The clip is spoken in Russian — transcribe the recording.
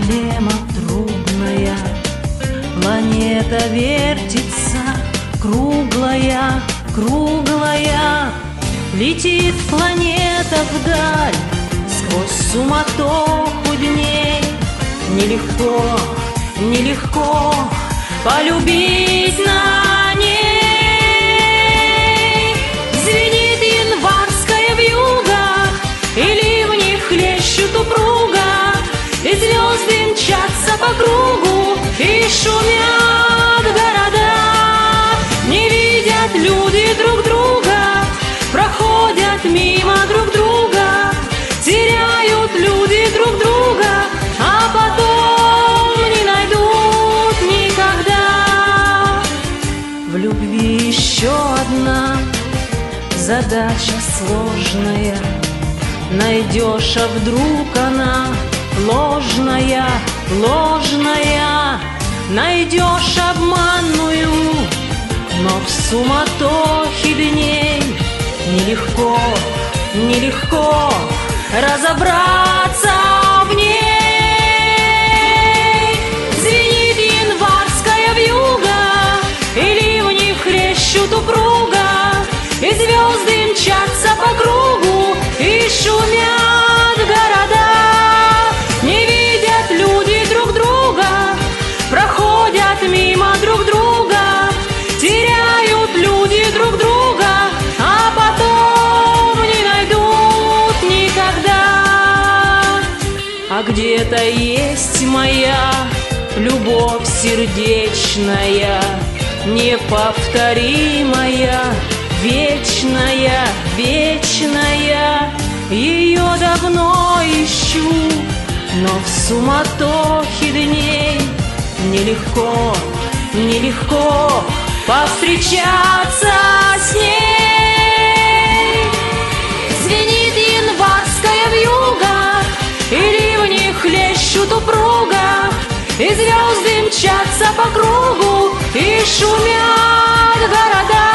проблема трудная. Планета вертится, круглая, круглая. Летит планета вдаль, сквозь суматоху дней. Нелегко, нелегко полюбить на ней. Звенит январская вьюга, и ливни хлещут упруго, и звезды мчатся по кругу, и шумят города. Не видят люди друг друга, проходят мимо друг друга, теряют люди друг друга, а потом не найдут никогда. В любви еще одна задача сложная. Найдешь, а вдруг она ложная, ложная. Найдешь обманную, но в суматохе дней нелегко, нелегко разобраться в ней. Звенит январская вьюга, и ливни хлещут упруго, и звезды мчатся по кругу, и шумят города. Не видят люди друг друга, проходят мимо друг друга, теряют люди друг друга, а потом не найдут никогда. А где-то есть моя любовь сердечная, неповторимая, вечная, вечная. Ее давно ищу, но в суматохе дней нелегко, нелегко повстречаться с ней. Звенит январская вьюга, и ливни хлещут упруго, и звезды мчатся по кругу, и шумят города.